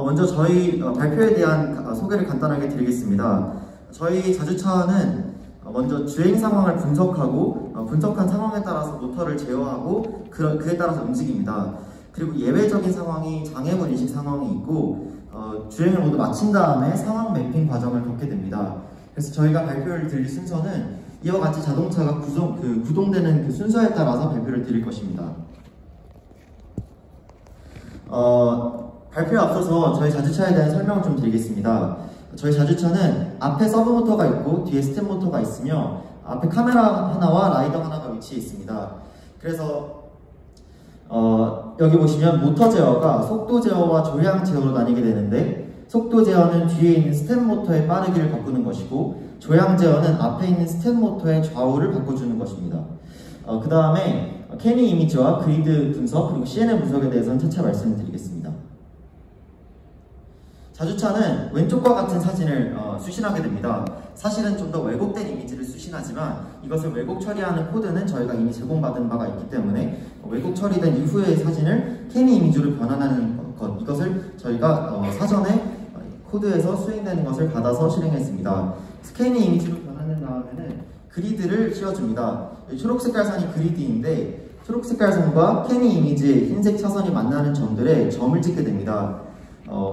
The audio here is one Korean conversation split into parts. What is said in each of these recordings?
먼저 저희 발표에 대한 소개를 간단하게 드리겠습니다. 저희 자주차는 먼저 주행 상황을 분석하고 분석한 상황에 따라서 모터를 제어하고 그에 따라서 움직입니다. 그리고 예외적인 상황이 장애물 인식 상황이 있고 주행을 모두 마친 다음에 상황 매핑 과정을 겪게 됩니다. 그래서 저희가 발표를 드릴 순서는 이와 같이 자동차가 구동되는 그 순서에 따라서 발표를 드릴 것입니다. 발표에 앞서서 저희 자주차에 대한 설명을 좀 드리겠습니다. 저희 자주차는 앞에 서브 모터가 있고 뒤에 스텝 모터가 있으며 앞에 카메라 하나와 라이더 하나가 위치해 있습니다. 그래서 여기 보시면 모터 제어가 속도 제어와 조향 제어로 나뉘게 되는데, 속도 제어는 뒤에 있는 스텝 모터의 빠르기를 바꾸는 것이고 조향 제어는 앞에 있는 스텝 모터의 좌우를 바꿔주는 것입니다. 그 다음에 캐니 이미지와 그리드 분석 그리고 CNN 분석에 대해서는 차차 말씀드리겠습니다. 자주차는 왼쪽과 같은 사진을 수신하게 됩니다. 사실은 좀 더 왜곡된 이미지를 수신하지만 이것을 왜곡 처리하는 코드는 저희가 이미 제공받은 바가 있기 때문에 왜곡 처리된 이후의 사진을 캐니 이미지로 변환하는 것, 이것을 저희가 사전에 코드에서 수행되는 것을 받아서 실행했습니다. 캐니 이미지로 변환한 다음에는 그리드를 씌워줍니다. 초록색깔 선이 그리드인데 초록색깔 선과 캐니 이미지의 흰색 차선이 만나는 점들에 점을 찍게 됩니다.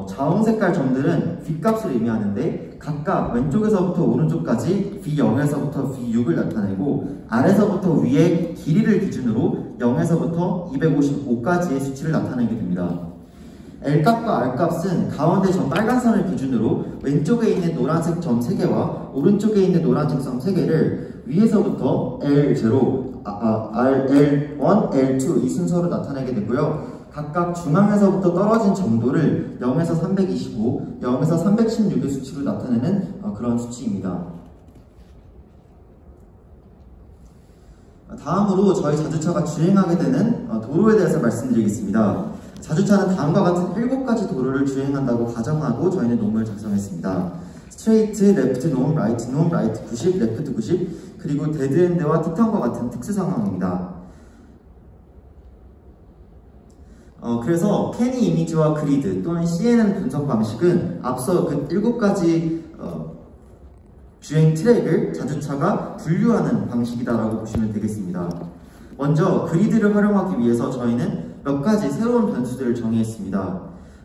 자홍색깔 점들은 V값을 의미하는데 각각 왼쪽에서부터 오른쪽까지 V0에서부터 V6을 나타내고 아래서부터 위의 길이를 기준으로 0에서부터 255까지의 수치를 나타내게 됩니다. L값과 R값은 가운데 점 빨간 선을 기준으로 왼쪽에 있는 노란색 점 3개와 오른쪽에 있는 노란색 점 3개를 위에서부터 L0, L1, L2 이 순서로 나타내게 되고요. 각각 중앙에서부터 떨어진 정도를 0에서 325, 0에서 316의 수치로 나타내는 그런 수치입니다. 다음으로 저희 자주차가 주행하게 되는 도로에 대해서 말씀드리겠습니다. 자주차는 다음과 같은 7가지 도로를 주행한다고 가정하고 저희는 논문을 작성했습니다. 스트레이트, 레프트 놈, 라이트 놈, 라이트 90, 레프트 90, 그리고 데드엔드와 티턴과 같은 특수 상황입니다. 그래서 캐니 이미지와 그리드 또는 CNN 분석 방식은 앞서 그 7가지 주행 트랙을 자주차가 분류하는 방식이다라고 보시면 되겠습니다. 먼저 그리드를 활용하기 위해서 저희는 몇 가지 새로운 변수들을 정의했습니다.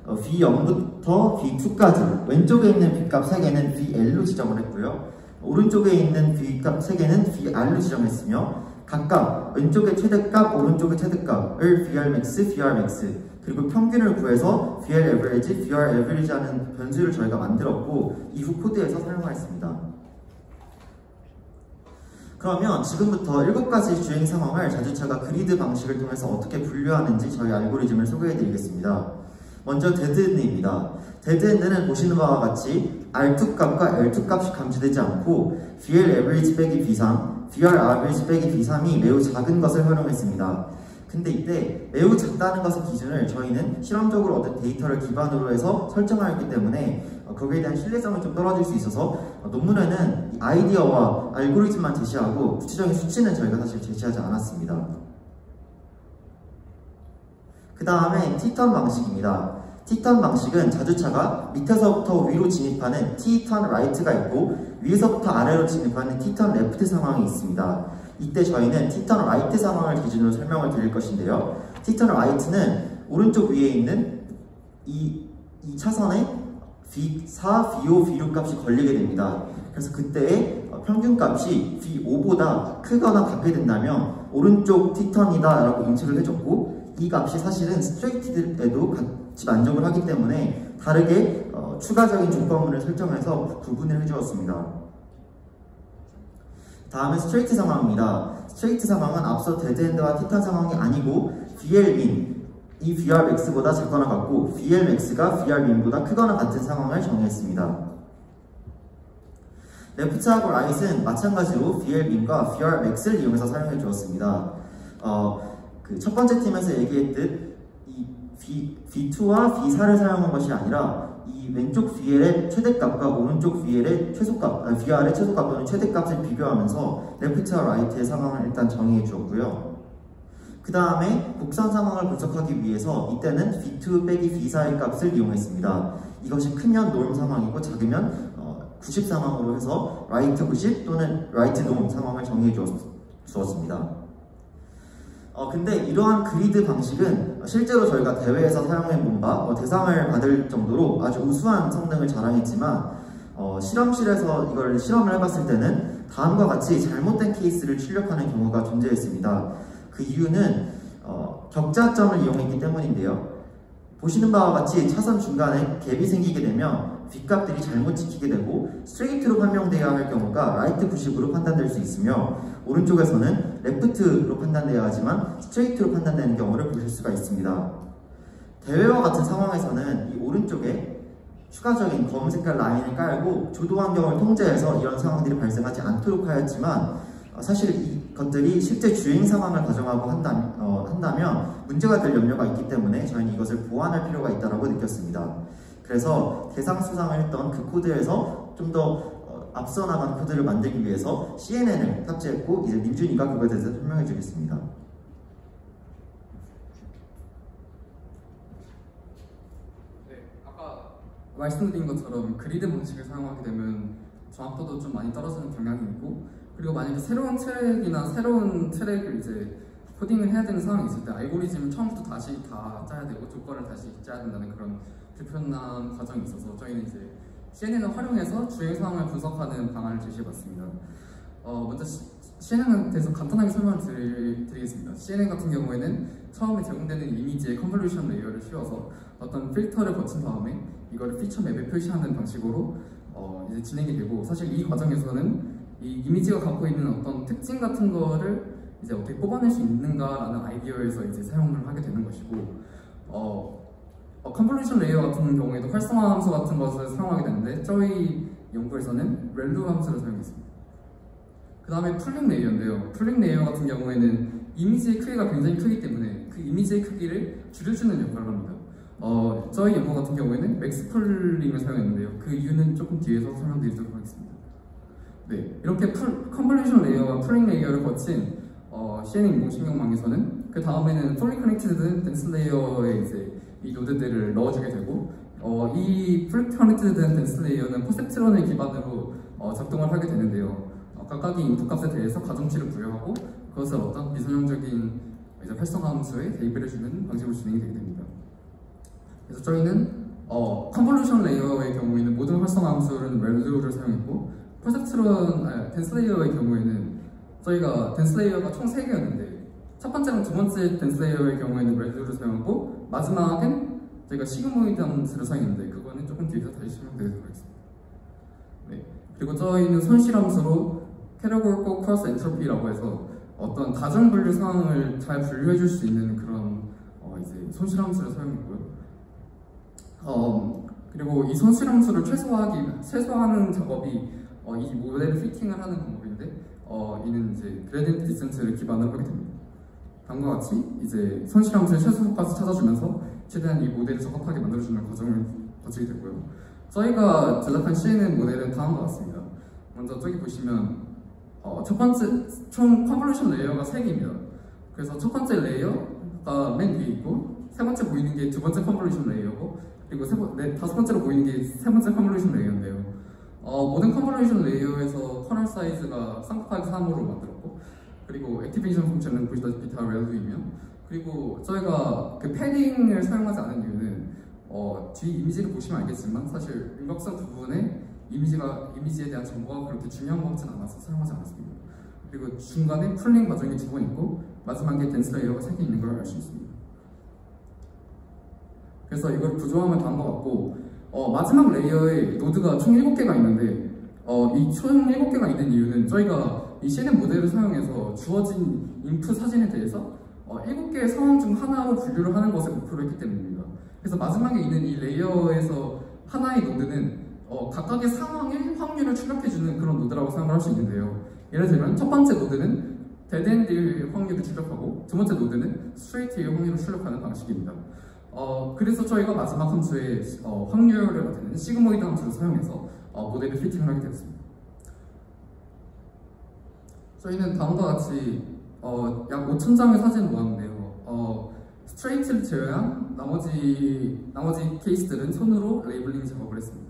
V0부터 V2까지 왼쪽에 있는 V값 3개는 VL로 지정을 했고요. 오른쪽에 있는 V값 3개는 VR로 지정했으며 각각 왼쪽의 최대값, 오른쪽의 최대값을 VRmax, VRmax 그리고 평균을 구해서 VRaverage, VRaverage 하는 변수를 저희가 만들었고 이후 코드에서 사용하였습니다. 그러면 지금부터 7가지 주행 상황을 자주차가 그리드 방식을 통해서 어떻게 분류하는지 저희 알고리즘을 소개해드리겠습니다. 먼저 데드엔드입니다. 데드엔드는 보시는 바와 같이 R2 값과 L2 값이 감지되지 않고 VRaverage 빼기 V3, VRaverage 빼기 V3이 매우 작은 것을 활용했습니다. 근데 이때 매우 작다는 것의 기준을 저희는 실험적으로 얻은 데이터를 기반으로 해서 설정하였기 때문에 거기에 대한 신뢰성이 좀 떨어질 수 있어서 논문에는 아이디어와 알고리즘만 제시하고 구체적인 수치는 저희가 사실 제시하지 않았습니다. 그 다음에 T-턴 방식입니다. T-턴 방식은 자주차가 밑에서부터 위로 진입하는 T-턴 라이트가 있고 위에서부터 아래로 진입하는 T-턴 레프트 상황이 있습니다. 이때 저희는 T-턴 라이트 상황을 기준으로 설명을 드릴 것인데요. T-턴 라이트는 오른쪽 위에 있는 이 차선에 V4, V5, V6 값이 걸리게 됩니다. 그래서 그때의 평균값이 V5보다 크거나 같게 된다면 오른쪽 T-턴이다 라고 인식을 해줬고 이 값이 사실은 스트레이트에도 같이 만족을 하기 때문에 다르게 추가적인 조건문을 설정해서 구분을 해주었습니다. 다음은 스트레이트 상황입니다. 스트레이트 상황은 앞서 데드엔드와 티턴 상황이 아니고 VLmin, 이 VRmax보다 작거나 같고 VLmax가 VRmin보다 크거나 같은 상황을 정의했습니다. 레프트하고 라이트는 마찬가지로 VLmin과 VRmax를 이용해서 사용해 주었습니다. 첫 번째 팀에서 얘기했듯 이 V2와 V4를 사용한 것이 아니라 이 왼쪽 VL의 최대값과 오른쪽 VL의 최소값, VR의 최소값 또는 최대값을 비교하면서 레프트와 라이트의 상황을 일단 정의해 주었고요. 그 다음에 곡선 상황을 분석하기 위해서 이때는 V2 빼기 V4의 값을 이용했습니다. 이것이 크면 norm 상황이고 작으면 90 상황으로 해서 right 90 또는 right norm 상황을 정의해 주었습니다. 근데 이러한 그리드 방식은 실제로 저희가 대회에서 사용해본 바 대상을 받을 정도로 아주 우수한 성능을 자랑했지만 실험실에서 이걸 실험을 해봤을 때는 다음과 같이 잘못된 케이스를 출력하는 경우가 존재했습니다. 그 이유는 격자점을 이용했기 때문인데요. 보시는 바와 같이 차선 중간에 갭이 생기게 되면 빗값들이 잘못 찍히게 되고 스트레이트로 판명되어야 할 경우가 라이트 90으로 판단될 수 있으며 오른쪽에서는 레프트로 판단되어야 하지만 스트레이트로 판단되는 경우를 보실 수가 있습니다. 대회와 같은 상황에서는 이 오른쪽에 추가적인 검은 색깔 라인을 깔고 조도 환경을 통제해서 이런 상황들이 발생하지 않도록 하였지만 사실 이것들이 실제 주행 상황을 가정하고 한다면 문제가 될 염려가 있기 때문에 저희는 이것을 보완할 필요가 있다고 느꼈습니다. 그래서 대상 수상을 했던 그 코드에서 좀 더 앞서 나간 코드를 만들기 위해서 CNN을 탑재했고 이제 민준이가 그거에 대해서 설명해 주겠습니다. 네, 아까 말씀드린 것처럼 그리드 방식을 사용하게 되면 정확도도 좀 많이 떨어지는 경향이 있고 그리고 만약에 새로운 트랙이나 새로운 트랙을 이제 코딩을 해야 되는 상황이 있을 때 알고리즘을 처음부터 다시 다 짜야 되고 조건을 다시 짜야 된다는 그런 불편한 과정이 있어서 저희는 이제 CNN을 활용해서 주행 상황을 분석하는 방안을 제시해봤습니다. 먼저 CNN에 대해서 간단하게 설명을 드리겠습니다. CNN 같은 경우에는 처음에 제공되는 이미지의 컨볼루션 레이어를 씌워서 어떤 필터를 거친 다음에 이거를 피처 맵에 표시하는 방식으로 이제 진행이 되고 사실 이 과정에서는 이 이미지가 갖고 있는 어떤 특징 같은 거를 이제 어떻게 뽑아낼 수 있는가라는 아이디어에서 이제 사용을 하게 되는 것이고 컨볼루션 레이어 같은 경우에도 활성화 함수 같은 것을 사용하게 되는데 저희 연구에서는 렐루 함수를 사용했습니다. 그 다음에 풀링 레이어인데요. 풀링 레이어 같은 경우에는 이미지의 크기가 굉장히 크기 때문에 그 이미지의 크기를 줄여주는 역할을 합니다. 저희 연구 같은 경우에는 맥스 풀링을 사용했는데요. 그 이유는 조금 뒤에서 설명드리도록 하겠습니다. 네, 이렇게 컨볼루션 레이어와 풀링 레이어를 거친 CNN 인공신경망에서는 그 다음에는 fully connected dense 레이어에 이제 이 노드들을 넣어주게 되고 이 fully connected dense 레이어는 퍼셉트론을 기반으로 작동을 하게 되는데요. 각각의 인풋 값에 대해서 가중치를 부여하고 그것을 어떤 미선형적인 이제 활성화 함수에 대입해주는 방식으로 진행이 되게 됩니다. 그래서 저희는 컨볼루션 레이어의 경우에는 모든 활성화 함수는 렐루를 사용했고 덴스 레이어의 경우에는 저희가 덴스 레이어가 총 3개였는데 첫 번째랑 두 번째 덴스 레이어의 경우에는 렐루를 사용하고 마지막엔 저희가 시그모이드 함수를 사용했는데 그거는 조금 뒤에서 다시 설명드리도록 하겠습니다. 네. 그리고 저희는 손실함수로 캐러골고 크로스 엔트로피라고 해서 어떤 다중 분류 상황을 잘 분류해 줄 수 있는 그런 이제 손실함수를 사용했고요. 그리고 이 손실함수를 최소화하는 작업이 이 모델을 피팅을 하는 방법인데 이는 이제 그레디언트 디센트를 기반으로 하게 됩니다. 다음과 같이 이제 손실함수의 최소값을 찾아주면서 최대한 이 모델을 적합하게 만들어주는 과정을 거치게 되고요. 저희가 제작한 CNN 모델은 다음과 같습니다. 먼저 저기 보시면 첫 번째 총 컨볼루션 레이어가 3개입니다. 그래서 첫 번째 레이어가 맨 위에 있고 세 번째 보이는 게 두 번째 컨볼루션 레이어고 그리고 다섯 번째로 보이는 게 세 번째 컨볼루션 레이어인데요. 모든 컨볼루션 레이어에서 커널 사이즈가 쌍꺼풀 3으로 만들었고 그리고 액티베이션 펑션은 보시다시피 다 렐루이며 그리고 저희가 그 패딩을 사용하지 않은 이유는 뒤 이미지를 보시면 알겠지만 사실 윤곽선 부분에 이미지에 대한 정보가 그렇게 중요한 것 같지는 않아서 사용하지 않았습니다. 그리고 중간에 풀링 과정이 2번 있고 마지막에 덴스 레이어가 3개 있는 걸 알 수 있습니다. 그래서 이걸 구조하면 다음과 같고 마지막 레이어에 노드가 총 7개가 있는데 이 총 7개가 있는 이유는 저희가 이 CNN 모델을 사용해서 주어진 인풋 사진에 대해서 7개의 상황 중 하나로 분류를 하는 것을 목표로 했기 때문입니다. 그래서 마지막에 있는 이 레이어에서 하나의 노드는 각각의 상황의 확률을 출력해주는 그런 노드라고 생각을 할 수 있는데요. 예를 들면 첫 번째 노드는 데드엔드의 확률을 출력하고 두 번째 노드는 스트레이트의 확률을 출력하는 방식입니다. 그래서 저희가 마지막 함수의 확률을 나타내는 시그모이드 함수를 사용해서 모델을 피팅을 하게 되었습니다. 저희는 다음과 같이 약 5,000장의 사진을 모았는데요. 스트레이트를 제외한 나머지 케이스들은 손으로 레이블링 작업을 했습니다.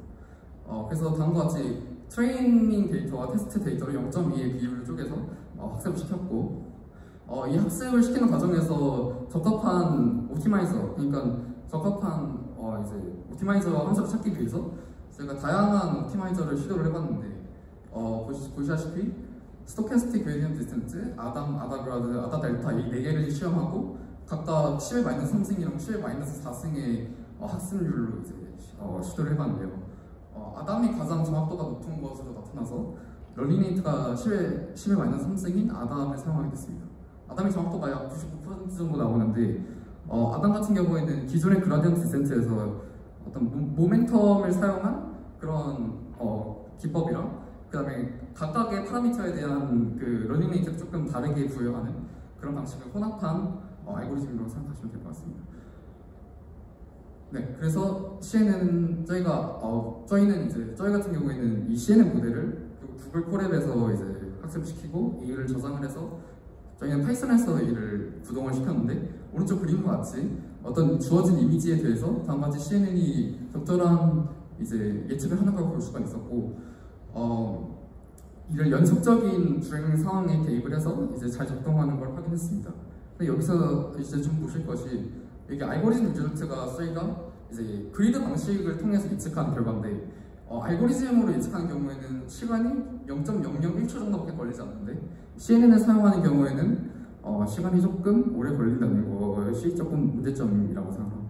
그래서 다음과 같이 트레이닝 데이터와 테스트 데이터를 0.2의 비율을 쪼개서 학습을 시켰고, 이 학습을 시키는 과정에서 적합한 오티마이저, 그러니까 적합한 이제 오티마이저 함수를 찾기 위해서 저희가 다양한 오티마이저를 시도를 해봤는데, 보시다시피 스토캐스틱 그레디언트 디스턴트, 아다그라드, 아다델타 이 4개를 시험하고 각각 10-3승이랑 10-4승의 학습률로 이제 시도를 해봤는데요. 아담이 가장 정확도가 높은 것으로 나타나서 럴리네이트가 10-3승인 아담을 사용하게 됐습니다. 아담의 정확도가 약 99% 정도 나오는데, 아담 같은 경우에는 기존의 그라디언트 디센트에서 어떤 모멘텀을 사용한 그런 기법이랑 그 다음에 각각의 파라미터에 대한 그 럴리네이트를 조금 다르게 부여하는 그런 방식을 혼합한 알고리즘이라고 생각하시면 될 것 같습니다. 네, 그래서 CNN 저희 같은 경우에는 이 CNN 모델을 구글 콜앱에서 이제 학습시키고 이를 저장을 해서 저희는 파이썬에서 이를 구동을 시켰는데, 오른쪽 그림과 같이 어떤 주어진 이미지에 대해서 다음과 같이 CNN이 적절한 이제 예측을 하는 걸 볼 수가 있었고, 이를 연속적인 주행 상황에 대입을 해서 이제 잘 작동하는 걸 확인했습니다. 근데 여기서 이제 좀 보실 것이, 이게 알고리즘 리졸트가 저희가 이제 그리드 방식을 통해서 예측한 결과인데, 알고리즘으로 예측하는 경우에는 시간이 0.001초 정도밖에 걸리지 않는데, CNN을 사용하는 경우에는 시간이 조금 오래 걸린다는 것이 조금 문제점이라고 생각합니다.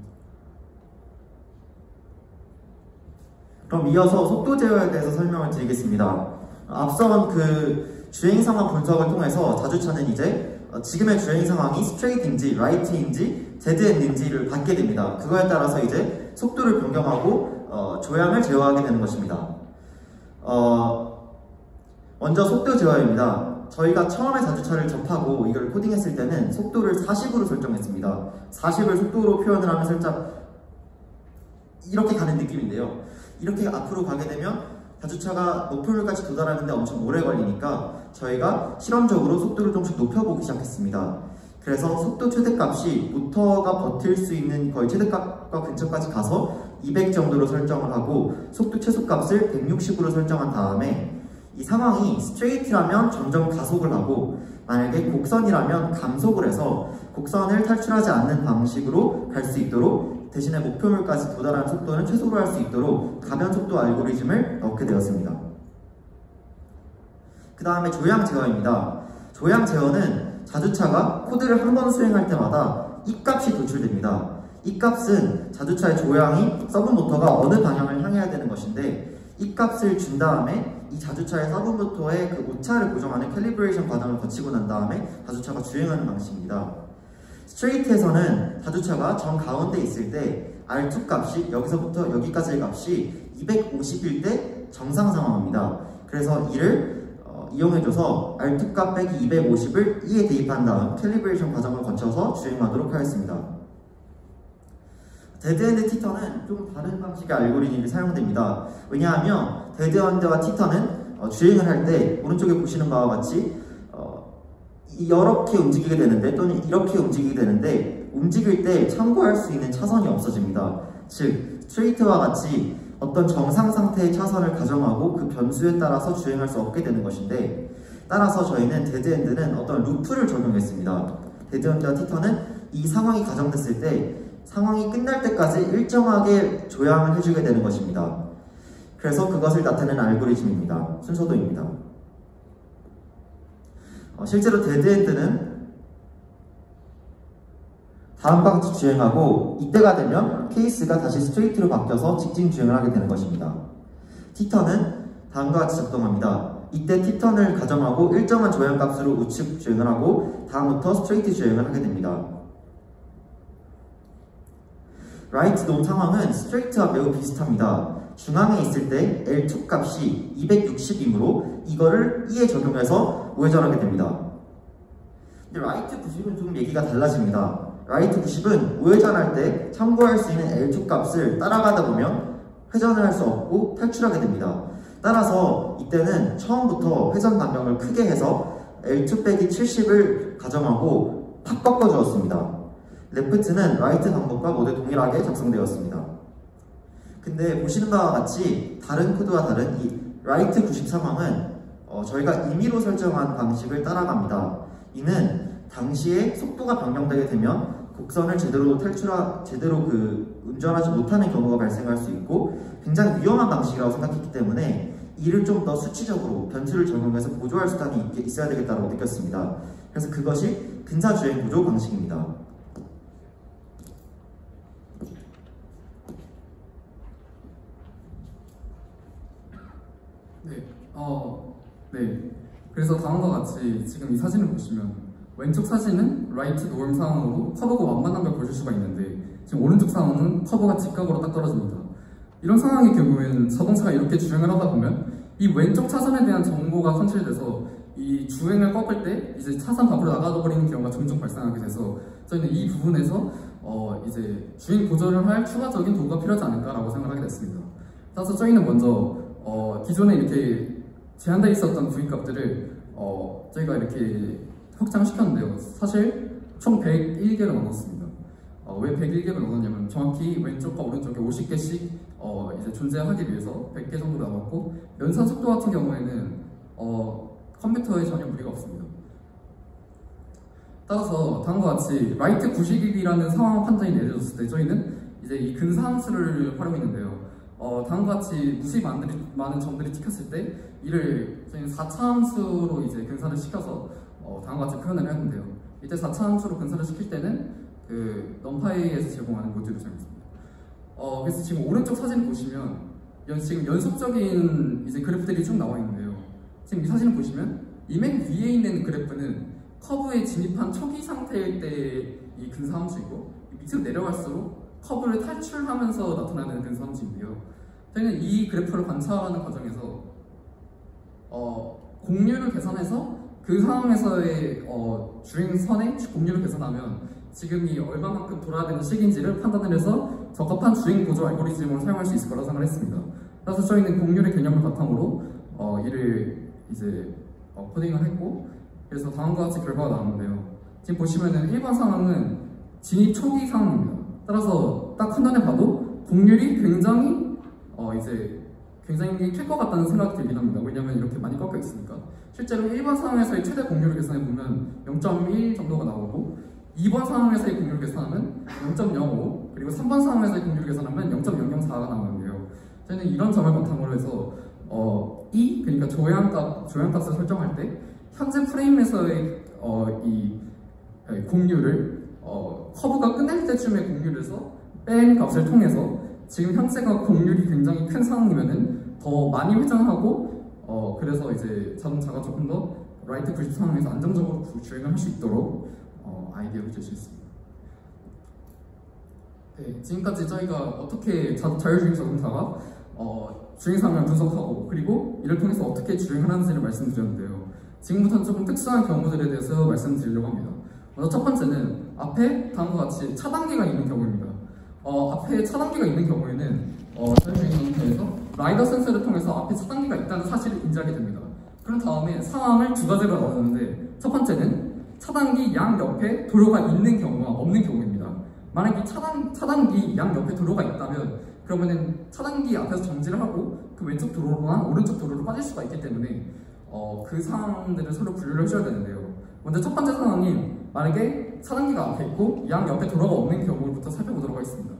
그럼 이어서 속도 제어에 대해서 설명을 드리겠습니다. 앞선 그 주행 상황 분석을 통해서 자주차는 이제 지금의 주행 상황이 스트레이트인지 라이트인지 데드엔드인지를 받게 됩니다. 그거에 따라서 이제 속도를 변경하고 조향을 제어하게 되는 것입니다. 먼저 속도 제어입니다. 저희가 처음에 자주차를 접하고 이걸 코딩했을 때는 속도를 40으로 설정했습니다. 40을 속도로 표현을 하면 살짝 이렇게 가는 느낌인데요. 이렇게 앞으로 가게 되면 자주차가 목표물까지 도달하는데 엄청 오래 걸리니까 저희가 실험적으로 속도를 조금씩 높여보기 시작했습니다. 그래서 속도 최대값이 모터가 버틸 수 있는 거의 최대값과 근처까지 가서 200 정도로 설정을 하고, 속도 최소값을 160으로 설정한 다음에 이 상황이 스트레이트라면 점점 가속을 하고, 만약에 곡선이라면 감속을 해서 곡선을 탈출하지 않는 방식으로 갈 수 있도록, 대신에 목표물까지 도달하는 속도는 최소로 할 수 있도록 가변 속도 알고리즘을 넣게 되었습니다. 그 다음에 조향 제어입니다. 조향 제어는 자주차가 코드를 한 번 수행할 때마다 이 값이 도출됩니다. 이 값은 자주차의 조향이 서브 모터가 어느 방향을 향해야 되는 것인데, 이 값을 준 다음에 이 자주차의 서브 모터의 그 오차를 고정하는 캘리브레이션 과정을 거치고 난 다음에 자주차가 주행하는 방식입니다. 스트레이트에서는 자주차가 정 가운데 있을 때 R2 값이 여기서부터 여기까지의 값이 250일 때 정상 상황입니다. 그래서 이를 이용해줘서 R2 값 빼기 250을 E에 대입한 다음 캘리브레이션 과정을 거쳐서 주행하도록 하겠습니다. 데드엔드 티턴은 좀 다른 방식의 알고리즘이 사용됩니다. 왜냐하면 데드엔드와 티턴은 주행을 할 때 오른쪽에 보시는 바와 같이 이렇게 움직이게 되는데, 또는 이렇게 움직이게 되는데, 움직일 때 참고할 수 있는 차선이 없어집니다. 즉 스트레이트와 같이 어떤 정상 상태의 차선을 가정하고 그 변수에 따라서 주행할 수 없게 되는 것인데, 따라서 저희는 데드엔드는 어떤 루프를 적용했습니다. 데드엔드와 티턴은 이 상황이 가정됐을 때 상황이 끝날 때까지 일정하게 조향을 해주게 되는 것입니다. 그래서 그것을 나타내는 알고리즘입니다. 순서도입니다. 실제로 데드엔드는 다음과 같이 주행하고, 이때가 되면 케이스가 다시 스트레이트로 바뀌어서 직진 주행을 하게 되는 것입니다. 티턴은 다음과 같이 작동합니다. 이때 티턴을 가정하고 일정한 조향값으로 우측 주행을 하고 다음부터 스트레이트 주행을 하게 됩니다. 라이트 돔 상황은 스트레이트와 매우 비슷합니다. 중앙에 있을 때 L2 값이 260이므로 이거를 E에 적용해서 우회전하게 됩니다. 근데 라이트 90은 조금 얘기가 달라집니다. 라이트 90은 우회전할 때 참고할 수 있는 L2 값을 따라가다 보면 회전을 할 수 없고 탈출하게 됩니다. 따라서 이때는 처음부터 회전 반경을 크게 해서 L2 빼기 70을 가정하고 팍 꺾어주었습니다. 레프트는 라이트 방법과 모두 동일하게 작성되었습니다. 근데 보시는 바와 같이 다른 코드와 다른 이 라이트 90 상황은 저희가 임의로 설정한 방식을 따라갑니다. 이는 당시에 속도가 변경되게 되면 곡선을 제대로 운전하지 못하는 경우가 발생할 수 있고 굉장히 위험한 방식이라고 생각했기 때문에 이를 좀 더 수치적으로 변수를 적용해서 보조할 수단이 있어야 되겠다고 느꼈습니다. 그래서 그것이 근사주행 보조 방식입니다. 네. 그래서 다음과 같이 지금 이 사진을 보시면 왼쪽 사진은 라이트 노멀 상황으로 커브가 완만한 걸 보실 수가 있는데 지금 오른쪽 상황은 커브가 직각으로 딱 떨어집니다. 이런 상황의 경우에는 자동차가 이렇게 주행을 하다 보면 이 왼쪽 차선에 대한 정보가 선출돼서 이 주행을 꺾을 때 이제 차선 밖으로 나가버리는 경우가 종종 발생하게 돼서 저희는 이 부분에서 이제 주행 보조를 할 추가적인 도구가 필요하지 않을까라고 생각하게 됐습니다. 따라서 저희는 먼저 기존에 이렇게 제한되어 있었던 구입값들을 저희가 이렇게 확장시켰는데요. 사실 총 101개를 넣었습니다. 왜 101개를 넣었냐면 정확히 왼쪽과 오른쪽에 50개씩 이제 존재하기 위해서 100개 정도 남았고 연산 속도 같은 경우에는 컴퓨터에 전혀 무리가 없습니다. 따라서 다음과 같이 라이트 90일이라는 상황 판단이 내려졌을 때 저희는 이제 이 근사함수를 활용했는데요. 다음과 같이 무수히 많은 점들이 찍혔을 때 이를 저희는 4차 함수로 이제 근사를 시켜서 다음과 같이 표현을 했는데요. 이때 4차 함수로 근사를 시킬 때는 그 넘파이에서 제공하는 모듈을 사용했습니다. 그래서 지금 오른쪽 사진 보시면 지금 연속적인 이제 그래프들이 쭉 나와 있는데요. 지금 이 사진을 보시면 이 맨 위에 있는 그래프는 커브에 진입한 초기 상태일 때 이 근사 함수이고 밑으로 내려갈수록 커브를 탈출하면서 나타나는 근사 함수인데요. 저희는 이 그래프를 관찰하는 과정에서 공률을 계산해서 그 상황에서의 주행선의 공률을 계산하면 지금이 얼마만큼 돌아야 되는 시기인지를 판단을 해서 적합한 주행 보조 알고리즘을 사용할 수 있을 거라고 생각을 했습니다. 그래서 저희는 공률의 개념을 바탕으로 이를 이제 코딩을 했고 그래서 다음과 같이 결과가 나오는데요. 지금 보시면은 1번 상황은 진입 초기 상황입니다. 따라서 딱 한눈에 봐도 공률이 굉장히 클 것 같다는 생각이 들긴 합니다. 왜냐면 이렇게 많이 꺾여 있으니까. 실제로 1번 상황에서의 최대 공률을 계산해 보면 0.1 정도가 나오고 2번 상황에서의 공률을 계산하면 0.05 그리고 3번 상황에서의 공률을 계산하면 0.004가 나오는데요. 저희는 이런 점을 바탕으로 해서 그러니까 조향값을 설정할 때 현재 프레임에서의 이 공률을 커브가 끝날 때쯤의 공률에서 뺀 값을 통해서 지금 현재가 공률이 굉장히 큰 상황이면은 더 많이 회전하고 그래서 이제 자동차가 조금 더 라이트 90 상황에서 안정적으로 주행을 할 수 있도록 아이디어를 제시했습니다. 네, 지금까지 저희가 어떻게 자율주행 자동차가 주행 상황을 분석하고 그리고 이를 통해서 어떻게 주행을 하는지를 말씀드렸는데요. 지금부터는 조금 특수한 경우들에 대해서 말씀드리려고 합니다. 먼저 첫 번째는 앞에 다음과 같이 차단기가 있는 경우입니다. 앞에 차단기가 있는 경우에는 자율주행 상태에서 라이더 센서를 통해서 앞에 차단기가 있다는 사실을 인지하게 됩니다. 그런 다음에 상황을 두 가지로 나누는데 첫 번째는 차단기 양 옆에 도로가 있는 경우와 없는 경우입니다. 만약에 차단기 양 옆에 도로가 있다면 그러면은 차단기 앞에서 정지를 하고 그 왼쪽 도로나 오른쪽 도로로 빠질 수가 있기 때문에 그 상황들을 서로 분류를 해줘야 되는데요. 먼저 첫 번째 상황이 만약에 차단기가 앞에 있고 양 옆에 도로가 없는 경우부터 살펴보도록 하겠습니다.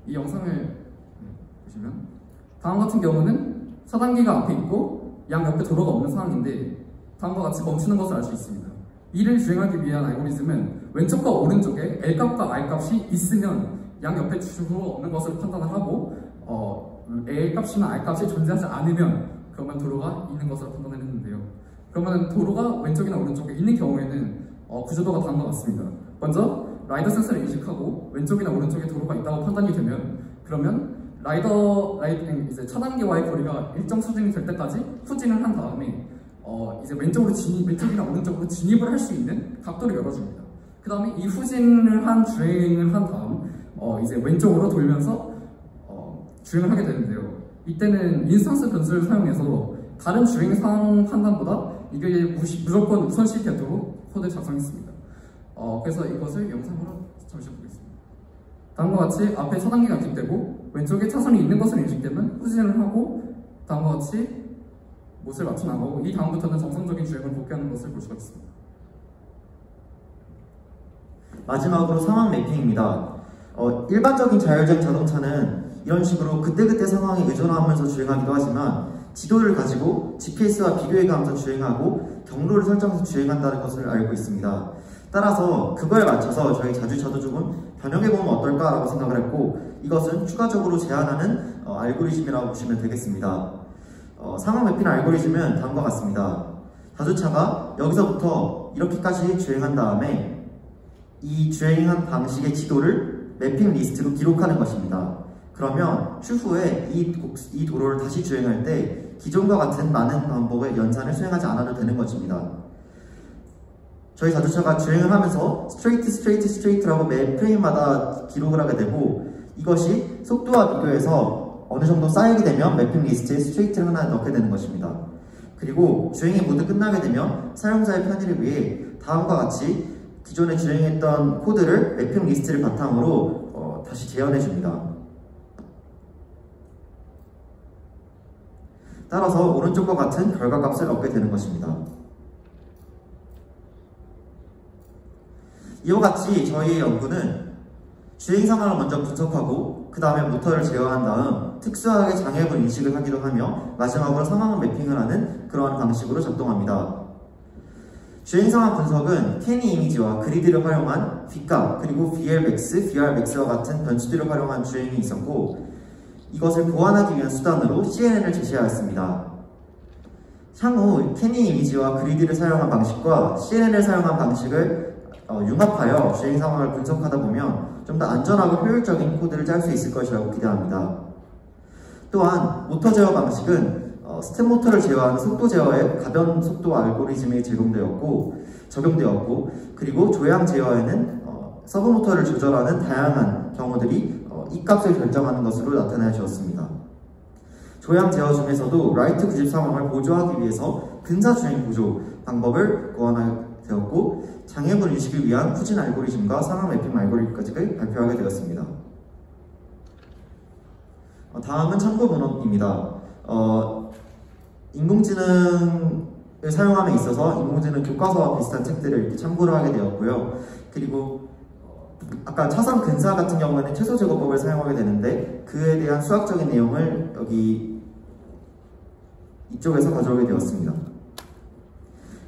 이 영상을 보시면 다음 같은 경우는 차단기가 앞에 있고 양 옆에 도로가 없는 상황인데 다음과 같이 멈추는 것을 알 수 있습니다. 이를 주행하기 위한 알고리즘은 왼쪽과 오른쪽에 L값과 R값이 있으면 양 옆에 도로가 없는 것을 판단을 하고 L값이나 R값이 존재하지 않으면 그러면 도로가 있는 것으로 판단을 했는데요. 그러면 도로가 왼쪽이나 오른쪽에 있는 경우에는 구조도가 다음과 같습니다. 먼저 라이더 센서를 인식하고 왼쪽이나 오른쪽에 도로가 있다고 판단이 되면 그러면 이제 차단기와의 거리가 일정 수준이 될 때까지 후진을 한 다음에 이제 왼쪽이나 오른쪽으로 진입을 할 수 있는 각도를 열어줍니다. 그 다음에 이 후진을 한 주행을 한 다음 이제 왼쪽으로 돌면서 주행을 하게 되는데요. 이때는 인스턴스 변수를 사용해서 다른 주행 상황 판단보다 이게 무조건 우선시 되도록 코드를 작성했습니다. 그래서 이것을 영상으로 잠시 보겠습니다. 다음과 같이 앞에 차단기가 인식되고 왼쪽에 차선이 있는 것을 인식되면 후진을 하고 다음과 같이 못을 맞춰 나가고 이 다음부터는 정상적인 주행을 복귀하는 것을 볼 수가 있습니다. 마지막으로 상황 매핑입니다. 일반적인 자율주행 자동차는 이런 식으로 그때그때 상황에 의존하면서 주행하기도 하지만 지도를 가지고 GPS와 비교해가면서 주행하고 경로를 설정해서 주행한다는 것을 알고 있습니다. 따라서 그거에 맞춰서 저희 자주차도 조금 변형해보면 어떨까라고 생각을 했고 이것은 추가적으로 제안하는 알고리즘이라고 보시면 되겠습니다. 상황 매핑 알고리즘은 다음과 같습니다. 자주차가 여기서부터 이렇게까지 주행한 다음에 이 주행한 방식의 지도를 매핑 리스트로 기록하는 것입니다. 그러면 추후에 이 도로를 다시 주행할 때 기존과 같은 많은 반복의 연산을 수행하지 않아도 되는 것입니다. 저희 자동차가 주행을 하면서 스트레이트라고 매 프레임마다 기록을 하게 되고 이것이 속도와 비교해서 어느 정도 쌓이게 되면 매핑 리스트에 스트레이트를 하나 넣게 되는 것입니다. 그리고 주행이 모두 끝나게 되면 사용자의 편의를 위해 다음과 같이 기존에 주행했던 코드를 매핑 리스트를 바탕으로 다시 재현해 줍니다. 따라서 오른쪽과 같은 결과값을 얻게 되는 것입니다. 이와 같이 저희의 연구는 주행 상황을 먼저 분석하고 그 다음에 모터를 제어한 다음 특수하게 장애물 인식을 하기도 하며 마지막으로 상황을 매핑을 하는 그러한 방식으로 작동합니다. 주행 상황 분석은 캐니 이미지와 그리드를 활용한 V값 그리고 VLmax, VRmax와 같은 변수들을 활용한 주행이 있었고 이것을 보완하기 위한 수단으로 CNN을 제시하였습니다. 향후 캐니 이미지와 그리드를 사용한 방식과 CNN을 사용한 방식을 융합하여 주행 상황을 분석하다 보면 좀 더 안전하고 효율적인 코드를 짤 수 있을 것이라고 기대합니다. 또한 모터 제어 방식은 스텝 모터를 제어하는 속도 제어의 가변 속도 알고리즘이 적용되었고 그리고 조향 제어에는 서브 모터를 조절하는 다양한 경우들이 이 값을 결정하는 것으로 나타나 주었습니다. 조향 제어 중에서도 라이트 구집 상황을 보조하기 위해서 근사 주행 보조 방법을 고안되었고 장애물 인식을 위한 후진 알고리즘과 상황 매핑 알고리즘까지 발표하게 되었습니다. 다음은 참고 문헌입니다. 인공지능을 사용함에 있어서 인공지능 교과서와 비슷한 책들을 이렇게 참고를 하게 되었고요. 그리고 아까 차선 근사 같은 경우에는 최소 제거법을 사용하게 되는데 그에 대한 수학적인 내용을 여기 이쪽에서 가져오게 되었습니다.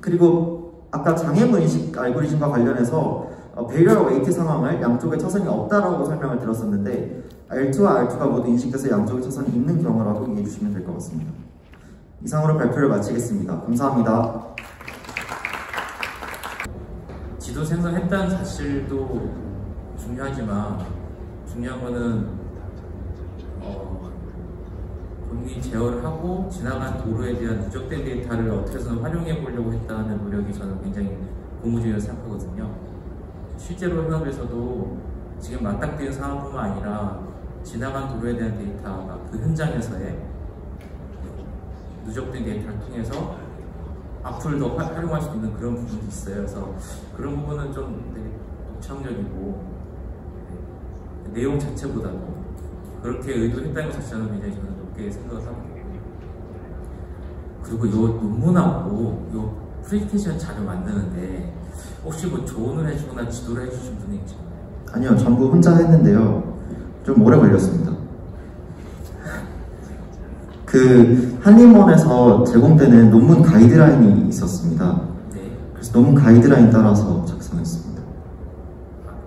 그리고 아까 장애물 인식 알고리즘과 관련해서 배리어 웨이트 상황을 양쪽에 차선이 없다라고 설명을 드렸었는데 R2와 R2가 모두 인식돼서 양쪽에 차선이 있는 경우라고 이해해 주시면 될 것 같습니다. 이상으로 발표를 마치겠습니다. 감사합니다. 지도 생성했다는 사실도 중요하지만 중요한 거는 본인이 제어를 하고 지나간 도로에 대한 누적된 데이터를 어떻게 해서든 활용해 보려고 했다는 노력이 저는 굉장히 고무적이라고 생각하거든요. 실제로 현업에서도 지금 맞닥뜨린 상황뿐만 아니라 지나간 도로에 대한 데이터가 그 현장에서의 누적된 데이터를 통해서 앞으로 더 활용할 수 있는 그런 부분도 있어요. 그래서 그런 부분은 좀 되게 독창적이고 내용 자체보다도 그렇게 의도했다는 것 자체는 굉장히 저는 높게 생각을 하고 그리고 이 논문하고 이 프레젠테이션 자료 만드는데 혹시 뭐 조언을 해주거나 지도를 해주신 분이 있잖아요? 아니요, 전부 혼자 했는데요. 좀 오래 걸렸습니다. 그 한림원에서 제공되는 논문 가이드라인이 있었습니다. 네. 그래서 논문 가이드라인 따라서 작성했습니다.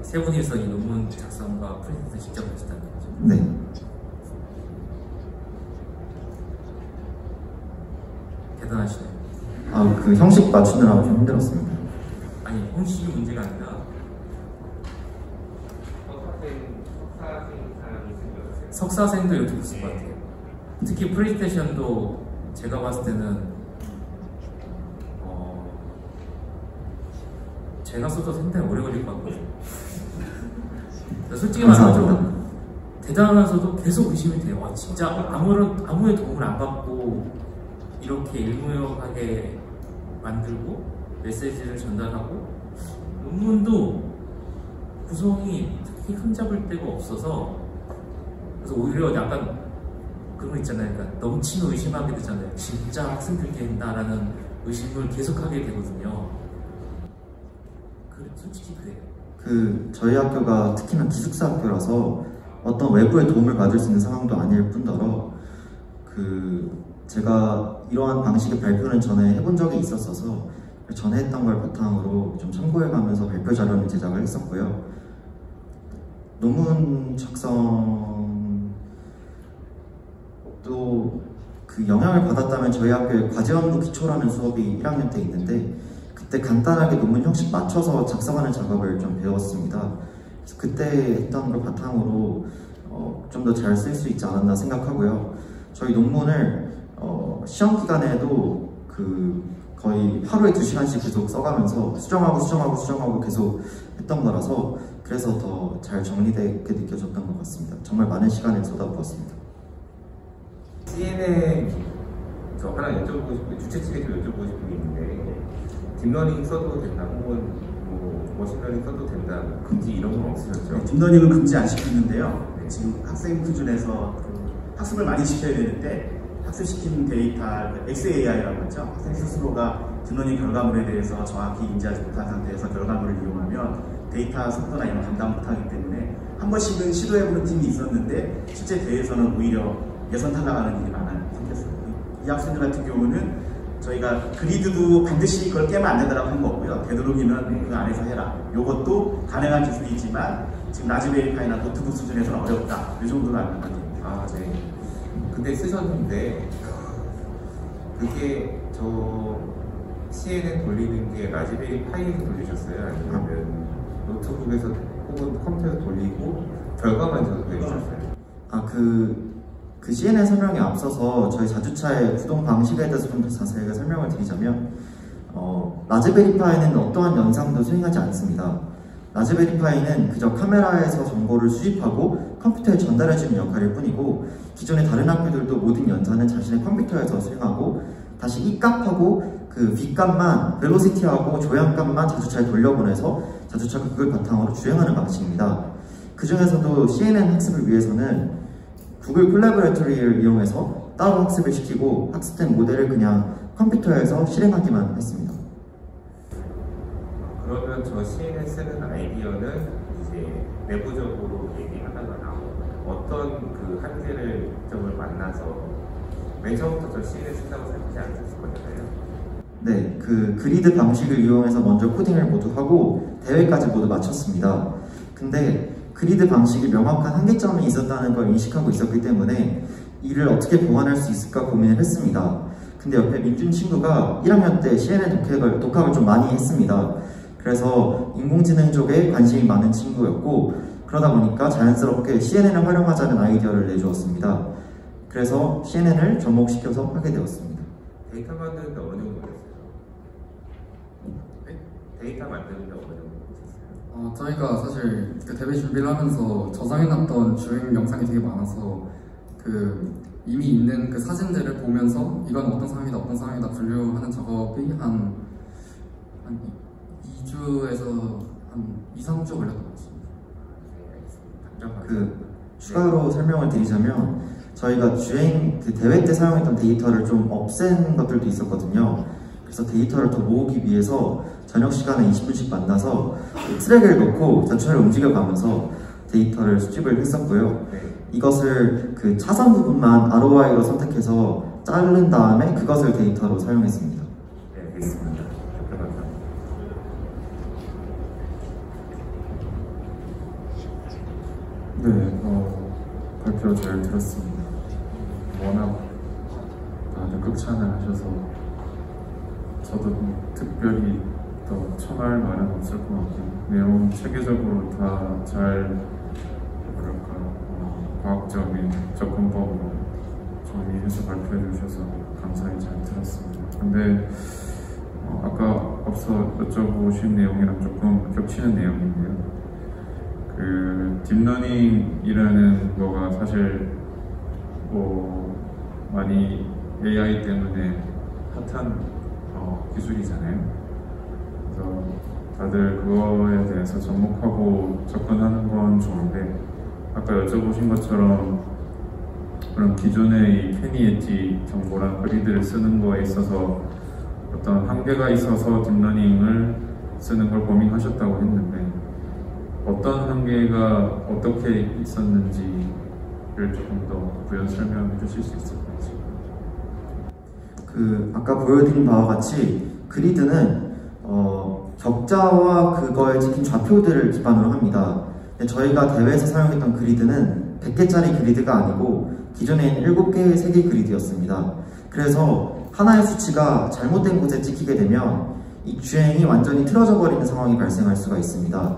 세 분이서 이 논문 작성과 프레젠테이션 직접 하셨다는 거죠? 네. 대단하시네요. 그 형식 맞추느라고 좀 힘들었습니다. 아니, 형식이 문제가 아니라 석사생도 이렇게 됐을 것 같아요. 특히 프레젠테이션도 제가 봤을 때는 제가 써도 상당히 오래 걸릴 것 같거든요. 솔직히 말하면 대단하면서도 계속 의심이 돼요. 와, 진짜 아무의 도움을 안 받고 이렇게 일무역하게 만들고 메시지를 전달하고 논문도 구성이 특히 흠잡을 데가 없어서 그래서 오히려 약간 그런 거 있잖아요. 그러니까 넘치는 의심하게 되잖아요. 진짜 학생들이 했나라는 의심을 계속하게 되거든요. 솔직히 그래요. 저희 학교가 특히나 기숙사 학교라서 어떤 외부의 도움을 받을 수 있는 상황도 아닐 뿐더러 제가 이러한 방식의 발표는 전에 해본 적이 있었어서 전에 했던 걸 바탕으로 좀 참고해가면서 발표 자료를 제작을 했었고요. 논문 작성도 영향을 받았다면 저희 학교에 과제업무 기초라는 수업이 1학년 때 있는데 그때 간단하게 논문 형식 맞춰서 작성하는 작업을 좀 배웠습니다. 그래서 그때 했던 걸 바탕으로 좀 더 잘 쓸 수 있지 않았나 생각하고요. 저희 논문을 시험 기간에도 거의 하루에 2시간씩 계속 써가면서 수정하고 계속 했던 거라서 그래서 더 잘 정리되게 느껴졌던 것 같습니다. 정말 많은 시간을 쏟아부었습니다. CNN 저 하나 여쭤보고 싶은 주최 측에 좀 여쭤보고 싶은 게 있는데 딥러닝 써도 된다 혹은 머신러닝 써도 된다 금지 이런 건 없으셨죠? 네, 딥러닝은 금지 안 시켰는데요. 네, 지금 학생 수준에서 학습을 많이 시켜야 되는데 학습시킨 데이터 XAI라고 하죠. 학생 스스로가 딥러닝 결과물에 대해서 정확히 인지하지 못한 상태에서 결과물을 이용하면 데이터 속도나 이런 감당 못하기 때문에 한 번씩은 시도해보는 팀이 있었는데 실제 대회에서는 오히려 예선 탈락하는 일이 생겼어요. 이 학생들 같은 경우는 저희가 그리드도 반드시 그걸 깨면 안 된다고 한 거고요. 되도록이면 그 안에서 해라. 이것도 가능한 기술이지만 지금 라즈베리파이나 노트북 수준에서는 어렵다. 이 정도로 알고 있거든요. 아, 네. 근데 쓰셨는데 그게 저 CNN 돌리는 게 라즈베리 파이에서 돌리셨어요? 아니면 노트북에서 혹은 컴퓨터에서 돌리고 결과만 전송해주셨어요? 그 CNN 설명에 앞서서 저희 자주차의 구동 방식에 대해서 좀 더 자세하게 설명을 드리자면 라즈베리파이는 어떠한 영상도 수행하지 않습니다. 라즈베리파이는 그저 카메라에서 정보를 수집하고 컴퓨터에 전달해주는 역할일 뿐이고 기존의 다른 학교들도 모든 연산은 자신의 컴퓨터에서 수행하고 다시 이 값하고 B 값만 벨로시티하고 조향값만 자주차에 돌려보내서 자주차가 그걸 바탕으로 주행하는 방식입니다. 그 중에서도 CNN 학습을 위해서는 구글 콜라보레토리를 이용해서 따로 학습을 시키고 학습된 모델을 그냥 컴퓨터에서 실행하기만 했습니다. 그러면 저 CNN 쓰는 아이디어는 이제 내부적으로 얘기하다가 어떤 그 한계를 점을 만나서 맨 처음부터 저 CNN 쓴다고 생각하지 않으셨을 거잖아요. 네, 그리드 방식을 이용해서 먼저 코딩을 모두 하고 대회까지 모두 마쳤습니다. 근데 그리드 방식이 명확한 한계점이 있었다는 걸 인식하고 있었기 때문에 이를 어떻게 보완할 수 있을까 고민을 했습니다. 근데 옆에 민준 친구가 1학년 때 CNN 독학을 좀 많이 했습니다. 그래서 인공지능 쪽에 관심이 많은 친구였고 그러다 보니까 자연스럽게 CNN을 활용하자는 아이디어를 내주었습니다. 그래서 CNN을 접목시켜서 하게 되었습니다. 데이터 만드는데 어느 정도 걸렸어요? 네? 데이터 만드는데 어느 정도 걸렸어요? 저희가 사실 그 대회 준비를 하면서 저장해놨던 주행 영상이 되게 많아서 이미 있는 그 사진들을 보면서 이건 어떤 상황이다 분류하는 작업이 한 2주에서 한 2-3주 걸렸던 것 같습니다. 추가로 설명을 드리자면 저희가 주행 대회 때 사용했던 데이터를 좀 없앤 것들도 있었거든요. 그래서 데이터를 더 모으기 위해서 저녁 시간에 20분씩 만나서 트랙을 넣고 자주차를 움직여가면서 데이터를 수집을 했었고요. 이것을 차선 부분만 ROI로 선택해서 자른 다음에 그것을 데이터로 사용했습니다. 네, 알겠습니다. 네, 발표 잘 들었습니다. 워낙 다들 극찬을 하셔서 저도 특별히 더 첨할 말은 없을 것 같고 내용 체계적으로 다 잘 과학적인 접근법으로 정리해서 발표해 주셔서 감사히 잘 들었습니다. 근데 아까 앞서 여쭤보신 내용이랑 조금 겹치는 내용인데요. 딥러닝이라는 거가 사실 많이 AI 때문에 핫한 기술이잖아요. 그래서 다들 그거에 대해서 접목하고 접근하는 건 좋은데 아까 여쭤보신 것처럼 그런 기존의 이 캐니 엣지 정보랑 그리드를 쓰는 거에 있어서 어떤 한계가 있어서 딥러닝을 쓰는 걸 고민하셨다고 했는데 어떤 한계가 어떻게 있었는지를 조금 더 부연 설명해 주실 수 있을까요? 아까 보여드린 바와 같이 그리드는 격자와 그걸 지킨 좌표들을 기반으로 합니다. 근데 저희가 대회에서 사용했던 그리드는 100개짜리 그리드가 아니고 기존에 있는 7개의 3개 그리드였습니다. 그래서 하나의 수치가 잘못된 곳에 찍히게 되면 이 주행이 완전히 틀어져 버리는 상황이 발생할 수가 있습니다.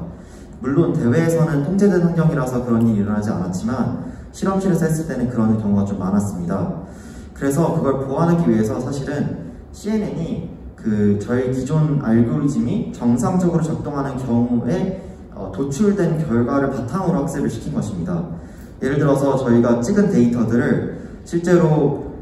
물론 대회에서는 통제된 환경이라서 그런 일이 일어나지 않았지만 실험실에서 했을 때는 그런 경우가 좀 많았습니다. 그래서 그걸 보완하기 위해서 사실은 CNN이 저희 기존 알고리즘이 정상적으로 작동하는 경우에 도출된 결과를 바탕으로 학습을 시킨 것입니다. 예를 들어서 저희가 찍은 데이터들을 실제로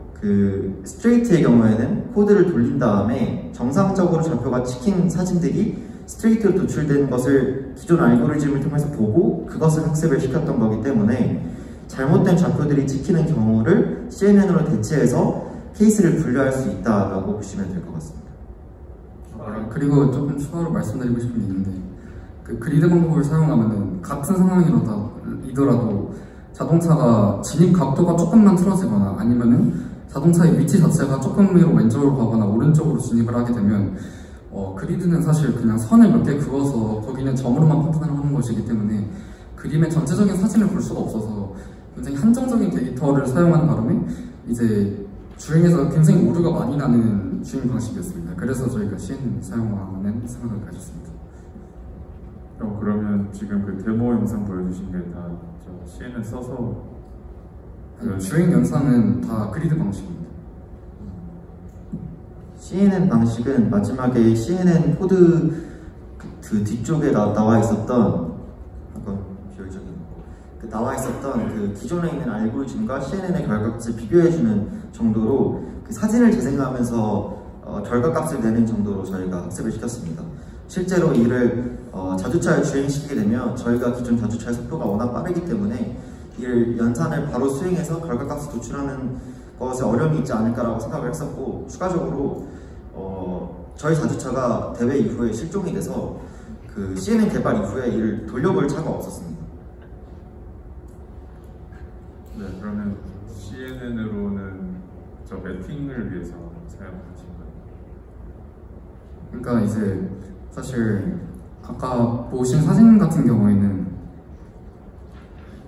스트레이트의 경우에는 코드를 돌린 다음에 정상적으로 좌표가 찍힌 사진들이 스트레이트로 도출된 것을 기존 알고리즘을 통해서 보고 그것을 학습을 시켰던 거기 때문에 잘못된 좌표들이 찍히는 경우를 CNN으로 대체해서 케이스를 분류할 수 있다라고 보시면 될 것 같습니다. 그리고 조금 추가로 말씀드리고 싶은 게 있는데 그리드 방법을 사용하면은 같은 상황이더라도 자동차가 진입 각도가 조금만 틀어지거나 아니면은 자동차의 위치 자체가 조금으로 왼쪽으로 가거나 오른쪽으로 진입을 하게 되면 그리드는 사실 그냥 선을 몇 개 그어서 거기는 점으로만 판단을 하는 것이기 때문에 그림의 전체적인 사진을 볼 수가 없어서 굉장히 한정적인 데이터를 사용하는 바람에 이제 주행에서 굉장히 오류가 많이 나는 주행 방식이었습니다. 그래서 저희가 CNN 사용하는 생각을 가졌습니다. 그러면 지금 그 데모 영상 보여주신 게 다 CNN 써서 주행 영상은 다 그리드 방식입니다. CNN 방식은 마지막에 CNN 코드 뒤쪽에 나와 있었던 기존에 있는 알고리즘과 CNN의 결과값을 비교해주는 정도로 사진을 재생하면서 결과값을 내는 정도로 저희가 학습을 시켰습니다. 실제로 이를 자주차에 주행시키게 되면 저희가 기존 자주차의 속도가 워낙 빠르기 때문에 이를 연산을 바로 수행해서 결과값을 도출하는 것에 어려움이 있지 않을까라고 생각을 했었고 추가적으로 저희 자주차가 대회 이후에 실종이 돼서 CNN 개발 이후에 이를 돌려볼 차가 없었습니다. 네, 그러면 CNN으로는 저 매핑을 위해서 사용하신 거예요? 그러니까 이제 사실 아까 보신 사진 같은 경우에는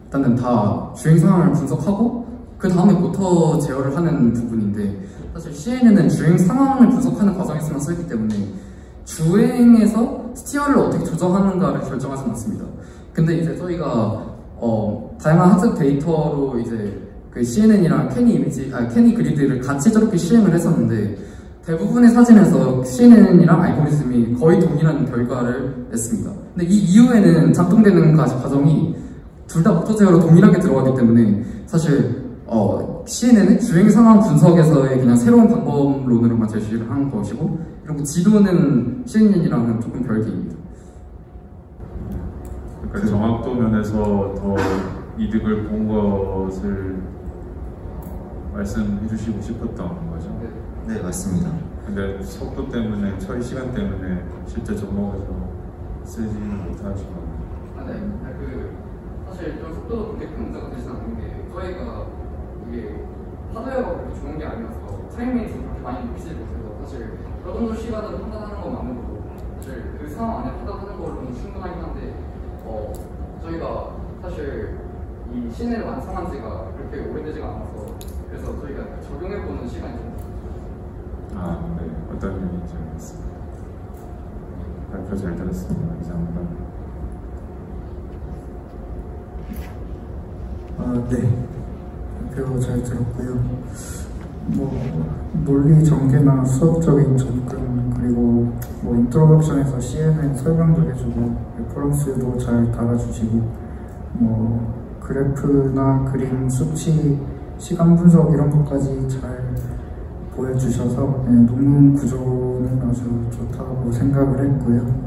일단은 다 주행 상황을 분석하고 그 다음에 모터 제어를 하는 부분인데 사실 CNN은 주행 상황을 분석하는 과정에서만 쓰기 때문에 주행에서 스티어를 어떻게 조정하는가를 결정하지 않습니다. 근데 이제 저희가 다양한 학습 데이터로 이제 CNN이랑 캐니 그리드를 같이 저렇게 실행을 했었는데 대부분의 사진에서 CNN이랑 알고리즘이 거의 동일한 결과를 냈습니다. 근데 이 이후에는 작동되는 과정이 둘 다 모터 제어로 동일하게 들어가기 때문에 사실 CNN은 주행 상황 분석에서의 그냥 새로운 방법론으로만 제시를 한 것이고 그리고 지도는 CNN이랑은 조금 별개입니다. 그러니까 정확도 면에서 더 이득을 본 것을 말씀해 주시고 싶었던 거죠? 네, 맞습니다. 근데 속도 때문에, 처리 시간 때문에 실제 접목해서 쓰지는 못하시고. 네. 사실 좀 속도도 그렇게 큰 문제가 되진 않는 게 저희가 이게 하드웨어가 그렇게 좋은 게 아니어서 타임메이트를 그렇게 많이 높이지 못해서 사실 어느 정도 시간으로 판단하는 것만으로도 사실 그 상황 안에 판단하는 걸로는 충분하긴 한데 저희가 사실 이 CNN을 완성한 지가 그렇게 오래되지가 않아서 그래서 저희가 적용해보는 시간이 좀 네. 어떤 의미인지 알겠습니다. 발표 잘 들었습니다. 감사합니다. 네. 발표 잘 들었고요. 논리 전개나 수학적인 접근 그리고 인트로덕션에서 CNN 설명도 해주고 레퍼런스도 잘 달아주시고 그래프나 그림, 수치, 시간 분석 이런 것까지 잘 보여주셔서 논문 구조는 아주 좋다고 생각을 했고요.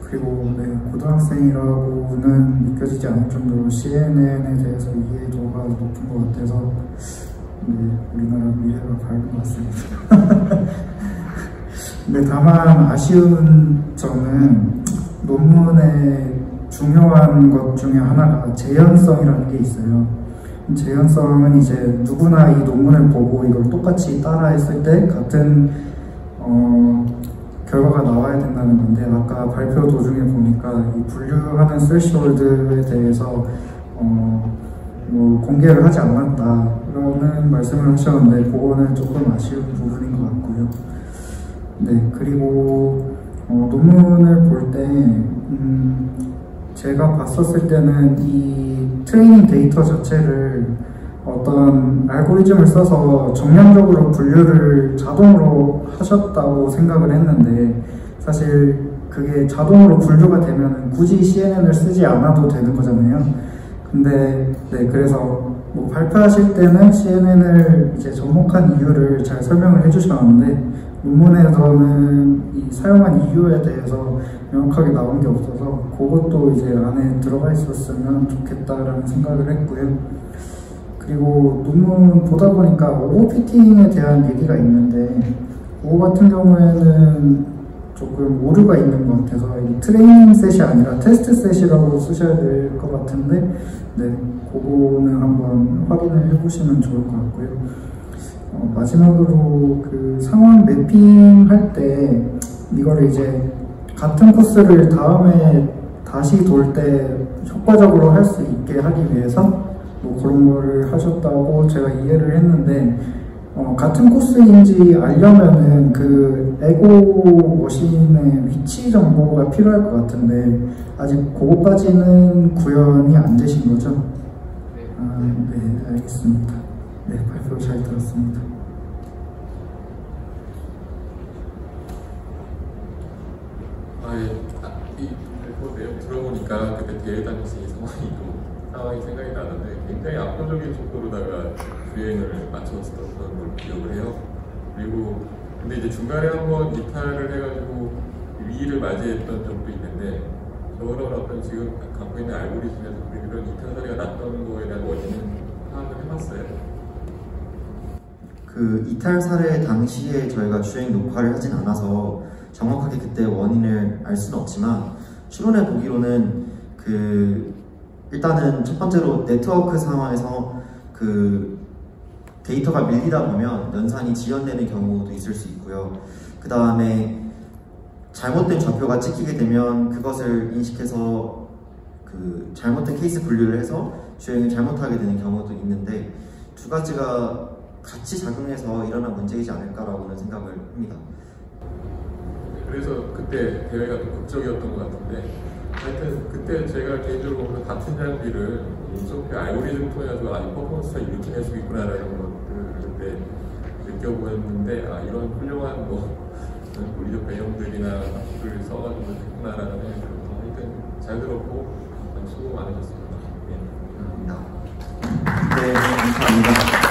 그리고 네, 고등학생이라고는 느껴지지 않을 정도로 CNN에 대해서 이해도가 높은 것 같아서 네, 우리나라 미래가 밝은 것 같습니다. 근데 다만 아쉬운 점은 논문의 중요한 것 중에 하나가 재현성이라는 게 있어요. 재현성은 이제 누구나 이 논문을 보고 이걸 똑같이 따라 했을 때 같은 결과가 나와야 된다는 건데, 아까 발표 도중에 보니까 이 분류하는 스레시홀드에 대해서 뭐 공개를 하지 않았다라는 말씀을 하셨는데, 그거는 조금 아쉬운 부분인 것 같고요. 네, 그리고 논문을 볼 때 제가 봤었을 때는 이 트레이닝 데이터 자체를 어떤 알고리즘을 써서 정량적으로 분류를 자동으로 하셨다고 생각을 했는데, 사실 그게 자동으로 분류가 되면 굳이 CNN을 쓰지 않아도 되는 거잖아요. 근데 네, 그래서 뭐 발표하실 때는 CNN을 이제 접목한 이유를 잘 설명을 해주셨는데, 논문에서는 이 사용한 이유에 대해서 명확하게 나온 게 없어서 그것도 이제 안에 들어가 있었으면 좋겠다라는 생각을 했고요. 그리고 논문 보다 보니까 오버피팅에 대한 얘기가 있는데, 그거 같은 경우에는 조금 오류가 있는 것 같아서 이 트레이닝 셋이 아니라 테스트 셋이라고 쓰셔야 될 것 같은데, 네, 그거는 한번 확인을 해보시면 좋을 것 같고요. 마지막으로 그 상황 매핑 할 때 이거를 이제 같은 코스를 다음에 다시 돌 때 효과적으로 할 수 있게 하기 위해서 뭐 그런 거를 하셨다고 제가 이해를 했는데, 같은 코스인지 알려면은 그 에고 머신의 위치 정보가 필요할 것 같은데, 아직 그거까지는 구현이 안 되신 거죠? 네, 알겠습니다. 네, 발표 잘 들었습니다. 이 발표 내용 들어보니까 그때 대회 당시 상황이 생각이 나는데, 굉장히 압도적인 속도로다가 주행을 맞췄었던 걸 기억을 해요. 그리고 근데 이제 중간에 한번 이탈을 해가지고 위기를 맞이했던 적도 있는데, 저런 어떤 지금 갖고 있는 알고리즘에서 그런 이탈 사례가 났던 거에 대한 원인은 파악을 해봤어요. 그 이탈 사례 당시에 저희가 주행 녹화를 하진 않아서 정확하게 그때 원인을 알 수는 없지만, 추론해 보기로는 일단은 첫 번째로 네트워크 상황에서 그 데이터가 밀리다 보면 연산이 지연되는 경우도 있을 수 있고요. 그 다음에 잘못된 좌표가 찍히게 되면 그것을 인식해서 그 잘못된 케이스 분류를 해서 주행을 잘못하게 되는 경우도 있는데, 두 가지가 같이 작용해서 일어난 문제이지 않을까라고는 생각을 합니다. 그래서 그때 대회가 좀 극적이었던 것 같은데, 하여튼 그때 제가 개인적으로 보면서 같은 장비를 소프트웨어 알고리즘 통해서 아주 퍼포먼스가 이렇게 낼 수 있구나라는 것들을 그때 느껴보였는데, 이런 훌륭한 물리적 배경들이나 기술을 써가지고 했구나라는 생각이 들어서 하여튼 잘 들었고 수고 많으셨습니다. 네, 감사합니다.